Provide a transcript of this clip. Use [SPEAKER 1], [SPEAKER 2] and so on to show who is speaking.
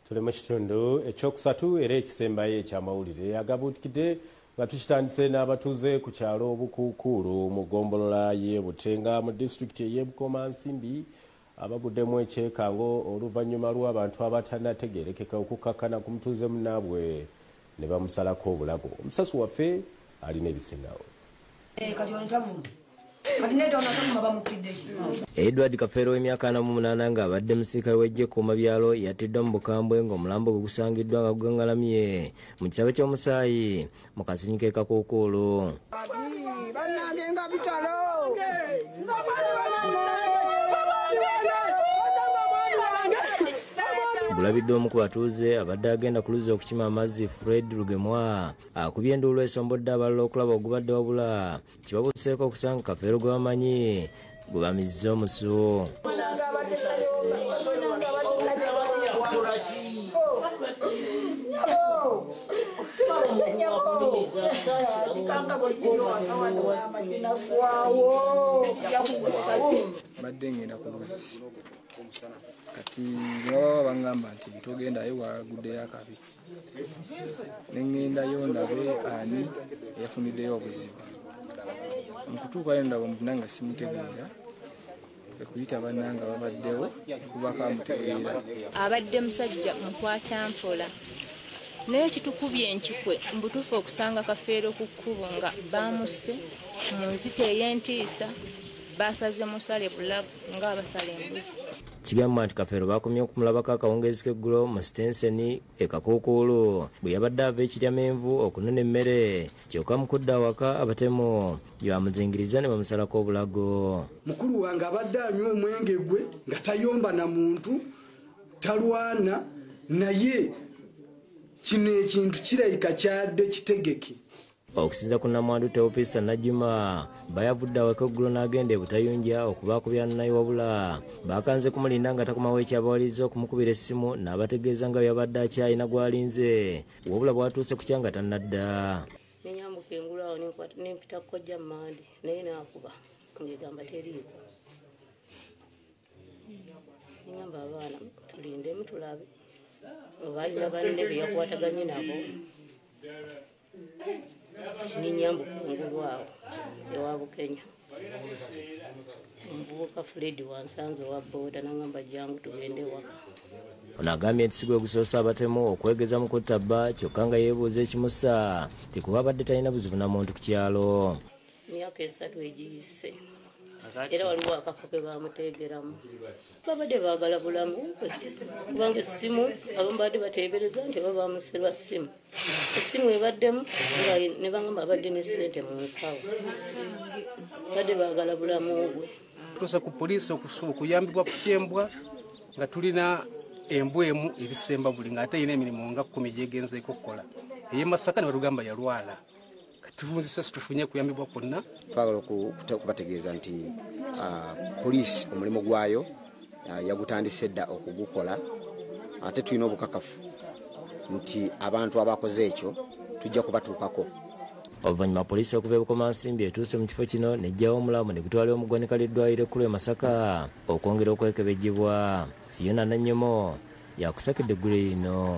[SPEAKER 1] Tuli mu kitundu ekyokusatu era ekisembayo ekyamawulire agabuutikidde nga tukitandise n'abatuuze ku kyalo Obukuukuulu mu ggombolola y'e Butenga mu disitulikiti ey'e Bukomansimbi abaguddemu ekyekango oluvannyuma lw'abantu abatannategeerekeka okukkakkana ku mutuuze munnaabwe ne bamusalako obulago. Omusasu waffe alina ebisingawo.
[SPEAKER 2] Edward Kafeero w'emyaka 48 ng'abadde musirikale w'eggye ekkuumabyalo yatiddwa mu Bukambwe ng'omulambo gwe gusangiddwa nga gugangalamye mu kisabo ky'omusaayi mu kasinyi k'e Kakuukuulu. Bulabidde omu ku batuuze abadde agenda ku luzzi okukima amazzi Fred Lugemwa akubye enduulu esombodde abalala okulaba ogubadde wabula kibabuseeko okusanga Kafeero gwe bamanyi gwe bamizza omusu.
[SPEAKER 3] Badde ngenda ku luzzi kati baba bangamba nti togendayo waguddeyo akabi nengendayo ndabe ani yafuniddeyo obuzibu mukutuukayo ndaba omunanga simutegeera ekuyita bannanga babaddewo kubaka amutegeera
[SPEAKER 4] abadde musajja mukwata mpola naye kitukubye enkikwe mbutuufu okusanga Kafeero ku kkubo nga bamusse mu nzita ey'entiisa basaze musale bulago ng'abasala embuzi.
[SPEAKER 2] Kigamba nti Kafeero bakomye okumulabako akawungeezi k'eggulo mu sitenseni e Kakuukuulu bwe yabadde ava ekiryamenvu okunona emmere kyokka mu kudda awaka abatemu gye bamuzingiriza ne bamusalako obulago.
[SPEAKER 5] Mukulu wange abadde anywa omwenge gwe nga tayomba na muntu talwana naye kino ekintu kirabika kyadde kitegeke.
[SPEAKER 2] Okusinza ku nnamwandu Teopista Najjuma bayavudde awaka eggulo n'agenda e Butayunja okubaakubya naye wabula bakanze kumulinda nga takomawo ekyabawaliriza okumukubira essimu n'abategeeza nga yabadde akyalina gw'alinze wabula bw'atuuse ku kyanga tannadda.
[SPEAKER 6] Nenyambuka engulu awo nempita kkojja mmandi naye naakuba ngegamba teriiko. Nengamba abaana tulindemu tulabe oba alina banne be yakwataganye nabo. Ninyambuka engulu awo ewa Bukenya omuvubuka Fred wansanze wa booda nangamba jangu tugende waka.
[SPEAKER 2] Ono agambye nti si gwe gusoosa abatemu okwegeza mu kutta bba kyokka nga yeebuuza ekimusa ti kuba abadde talina buzibu na muntu ku kyalo.
[SPEAKER 6] Myaka 3 egiyise era waliwo akafo ke bamuteegeramu babadde baagala bulamu kubanga essimu abamu badde bateebereza nti oba bamuserwa ssimu essimu ebaddemu ne bangamba abadde ne ssente mu nsawo badde baagala bulamu bwe.
[SPEAKER 7] Tusa ku poliisi okuyambibwa ku kyembwa nga tulina embwa emu ebisemba buli ng'ate yina emirimu nga 10 gyegenzeeko okukola eye Masaka ne batugamba yalwala tuvunzisa situfunye kuyambibwa kwonna.
[SPEAKER 8] Twagala okubategeeza nti poliisi omulimu gwayo yagutandise dda okugukola ate tulina obukakafu nti abantu abakoze ekyo tujja kubatuukako.
[SPEAKER 2] Oluvannyuma poliisi okuva e Bukomansimbi etuuse mu kifo kino nejjawo omulamu ne gutwalibwa mu ggwanika ly'eddwaliro ekkulu e Masaka okwongera okwekebejjebwa. Fiona Nannyomo yakusakidde eggulu lino.